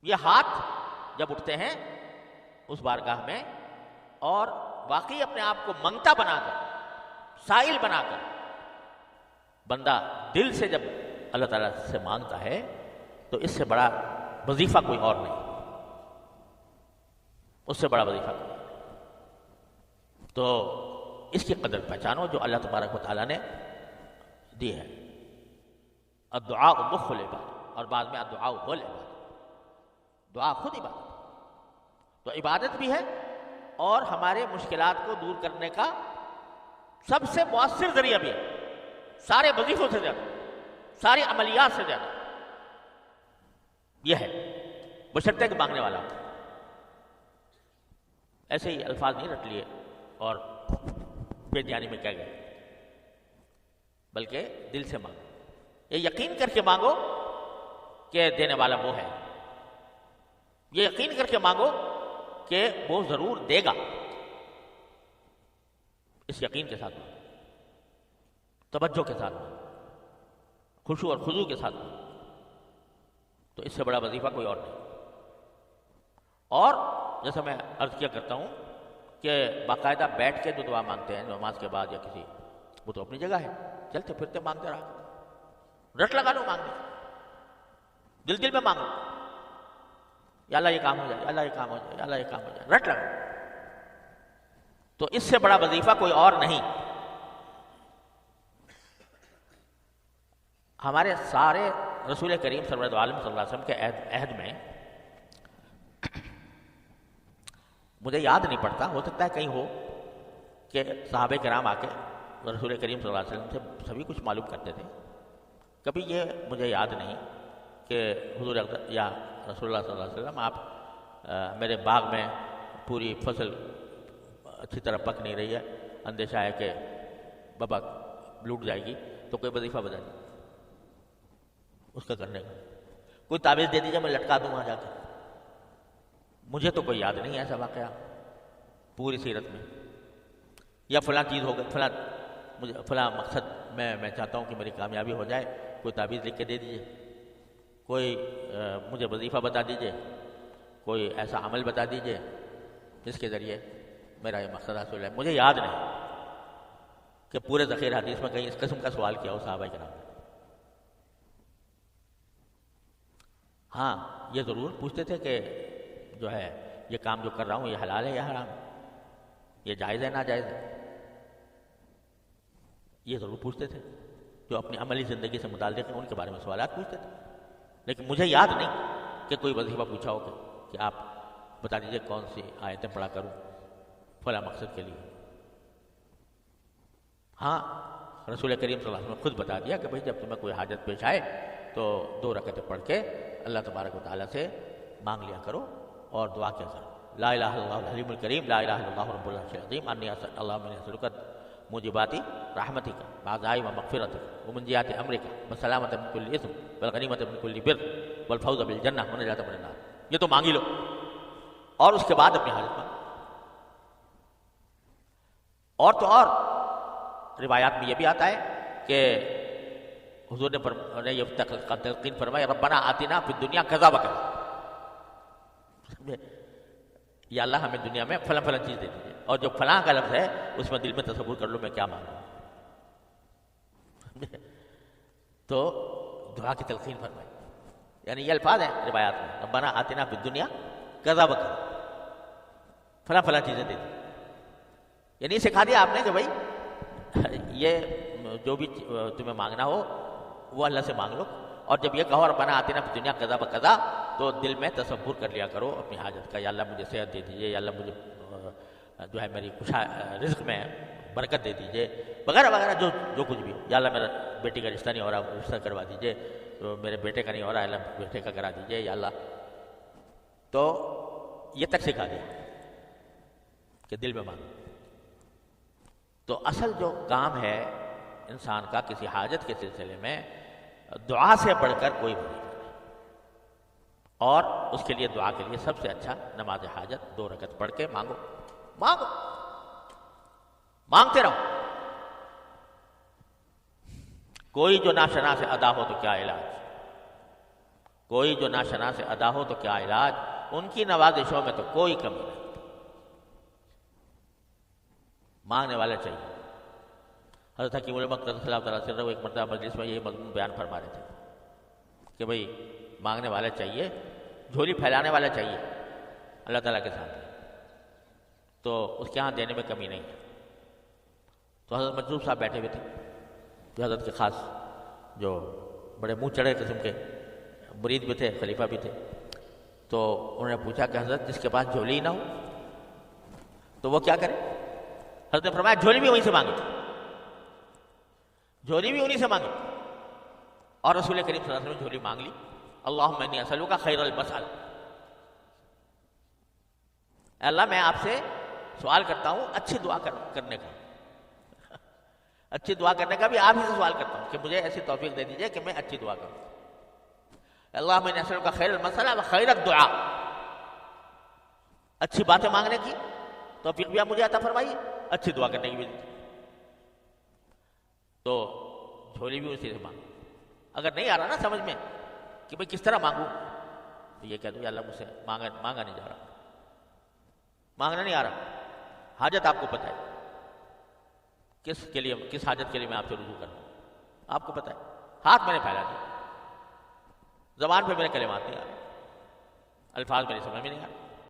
یہ ہاتھ جب اٹھتے ہیں اس بارگاہ میں اور واقعی اپنے آپ کو منگتا بنا کر، سائل بنا کر بندہ دل سے جب اللہ تعالیٰ سے مانگتا ہے تو اس سے بڑا وظیفہ کوئی اور نہیں، اس سے بڑا وظیفہ کوئی اور نہیں۔ تو اس کی قدر پہچانو جو اللہ تبارک و تعالیٰ نے دی ہے۔ الدعاء مخ العبادہ، اور بعد میں الدعاء هو العبادہ، دعا خود عبادت ہے۔ تو عبادت بھی ہے اور ہمارے مشکلات کو دور کرنے کا سب سے مؤثر ذریعہ بھی ہے، سارے وظیفوں سے زیادہ، ساری عملیات سے زیادہ یہ ہے، بشرطے کہ مانگنے والا ہو۔ ایسے ہی الفاظ نہیں رٹ لیے اور بے دھیانی میں کہہ گئے، بلکہ دل سے مانگو، یہ یقین کر کے مانگو کہ دینے والا وہ ہے، یہ یقین کر کے مانگو کہ وہ ضرور دے گا، اس یقین کے ساتھ مانگو، توجہ کے ساتھ مانگو، خشوع اور خضوع کے ساتھ مانگو، تو اس سے بڑا وظیفہ کوئی اور نہیں۔ اور جیسا میں عرض کیا کرتا ہوں کہ باقاعدہ بیٹھ کے جو دعا مانگتے ہیں نماز کے بعد یا کسی، وہ تو اپنی جگہ ہے، چلتے پھرتے مانگتے رہو، رٹ لگا لو مانگنے، دل دل میں مانگو، یا اللہ یہ کام ہو جائے، یا اللہ یہ کام ہو جائے، یا اللہ یہ کام ہو جائے، رٹ لگا، تو اس سے بڑا وظیفہ کوئی اور نہیں۔ ہمارے سارے رسول کریم صلی اللہ علیہ وسلم کے عہد میں مجھے یاد نہیں پڑتا، ہو سکتا ہے کہیں ہو کہ صحابہ کرام آ کے رسول کریم صلی اللہ علیہ وسلم سے سبھی کچھ معلوم کرتے تھے، کبھی یہ مجھے یاد نہیں کہ حضور یا رسول اللہ صلی اللہ علیہ وسلم آپ میرے باغ میں پوری فصل اچھی طرح پک نہیں رہی ہے، اندیشہ ہے کہ بابا لوٹ جائے گی، تو کوئی وظیفہ بتا دیجیے اس کا کرنے کا، کوئی تعویذ دے دیجیے میں لٹکا دوں وہاں جا کے۔ مجھے تو کوئی یاد نہیں ہے ایسا واقعہ پوری سیرت میں، یا فلاں چیز ہو گئی، فلاں مجھے فلاں مقصد میں چاہتا ہوں کہ میری کامیابی ہو جائے، کوئی تعویذ لکھ کے دے دیجیے، کوئی مجھے وظیفہ بتا دیجیے، کوئی ایسا عمل بتا دیجیے جس کے ذریعے میرا یہ مقصد حاصل ہے۔ مجھے یاد نہیں کہ پورے ذخیر حدیث میں کہیں اس قسم کا سوال کیا ہو صحابہ کرام نے۔ ہاں یہ ضرور پوچھتے تھے کہ جو ہے یہ کام جو کر رہا ہوں یہ حلال ہے یا حرام ہے، یہ جائز ہے ناجائز ہے، یہ ضرور پوچھتے تھے، جو اپنی عملی زندگی سے متعلق ہیں ان کے بارے میں سوالات پوچھتے تھے۔ لیکن مجھے یاد نہیں کہ کوئی وظیفہ پوچھا ہو کہ آپ بتا دیجئے کون سی آیتیں پڑھا کروں فلاں مقصد کے لیے۔ ہاں رسول کریم صلی اللہ علیہ وسلم نے خود بتا دیا کہ بھئی جب تمہیں کوئی حاجت پیش آئے تو 2 رکعتیں پڑھ کے اللہ تبارک و تعالیٰ سے مانگ لیا کرو اور دعا کیا کرو، لا الہ الا اللہ الحلیم الکریم، لا الہ الا اللہ رب العرش العظیم، انی اللہم انی اسألک موجبات رحمتک وعزائم مغفرتک ومنجیات امرک والسلامۃ من کل اثم والغنیمۃ من کل بر والفوز بالجنہ والنجاۃ من النار۔ یہ تو مانگی لو اور اس کے بعد اپنی حاجت مانگو۔ اور تو اور روایات میں یہ بھی آتا ہے کہ حضور نے یہ تلقین فرمایا ربنا آتنا فی الدنیا کذا و کذا، یا اللہ ہمیں دنیا میں فلاں فلاں چیز دے دیجیے، اور جو فلاں کا لفظ ہے اس میں دل میں تصور کر لو میں کیا مانگوں۔ تو دعا کی تلقین فرمائی، یعنی یہ الفاظ ہیں روایات میں ربنا آتنا فی الدنیا کذا و کذا، فلاں فلاں چیزیں دے دی، یعنی سکھا دیا آپ نے کہ بھائی یہ جو بھی تمہیں مانگنا ہو وہ اللہ سے مانگ لو، اور جب یہ کہو ربنا آتنا فی الدنیا کذا و کذا تو دل میں تصور کر لیا کرو اپنی حاجت کا، یا اللہ مجھے صحت دے دیجیے، یا اللہ مجھے جو ہے میری رزق میں برکت دے دیجیے، وغیرہ وغیرہ جو کچھ بھی، یا اللہ میرا بیٹی کا رشتہ نہیں ہو رہا رشتہ کروا دیجیے، تو میرے بیٹے کا نہیں ہو رہا اللہ بیٹے کا کرا دیجیے، یا اللہ۔ تو یہ تک سکھا دیا کہ دل میں مانگو۔ تو اصل جو کام ہے انسان کا کسی حاجت کے سلسلے میں دعا سے بڑھ کر کوئی وظیفہ نہیں، اور اس کے لیے دعا کے لیے سب سے اچھا نماز حاجت 2 رکعت پڑھ کے مانگو، مانگو، مانگتے رہو۔ کوئی جو ناشنا سے ادا ہو تو کیا علاج، کوئی جو ناشنا سے ادا ہو تو کیا علاج، ان کی نوازشوں میں تو کوئی کمی نہیں، مانگنے والا چاہیے۔ حضرت حکیم الامت صلی اللہ تعالیٰ عنہ ایک مرتبہ مجلس میں یہ مضمون بیان فرما رہے تھے کہ بھئی مانگنے والا چاہیے، جھولی پھیلانے والا چاہیے اللہ تعالیٰ کے سامنے، تو اس کے ہاں دینے میں کمی نہیں ہے۔ تو حضرت مجذوب صاحب بیٹھے ہوئے تھے، جو حضرت کے خاص جو بڑے منہ چڑھے قسم کے مرید بھی تھے، خلیفہ بھی تھے، تو انہوں نے پوچھا کہ حضرت جس کے پاس جھولی نہ ہو تو وہ کیا کرے؟ حضرت نے فرمایا جھولی بھی وہیں سے مانگے، جھولی بھی انہیں سے مانگے۔ اور رسول کریم صلی اللہ علیہ وسلم نے جھولی مانگ لی، اللہم انی اسألک خیر المسألہ، اے اللہ میں آپ سے سوال کرتا ہوں اچھی دعا کرنے کا، اچھی دعا کرنے کا بھی آپ ہی سے سوال کرتا ہوں کہ مجھے ایسی توفیق دے دیجئے کہ میں اچھی دعا کروں۔ اللہم انی اسألک خیر المسألہ و خیر الدعاء، اچھی باتیں مانگنے کی توفیق بھی آپ مجھے عطا فرمائیے، اچھی دعا کرنے کی بھی دیجیے۔ تو جھولی بھی اسی سے مانگو۔ اگر نہیں آ رہا نا سمجھ میں کہ بھئی کس طرح مانگوں، تو یہ کہہ دو یا اللہ مجھ سے مانگا نہیں جا رہا، مانگنا نہیں آ رہا، حاجت آپ کو پتہ ہے کس حاجت کے لیے میں آپ سے رجوع کروں، آپ کو پتہ ہے، ہاتھ میں نے پھیلا دیا، زبان پہ میرے کلمات نہیں آ رہے، الفاظ میری سمجھ میں نہیں آ رہے،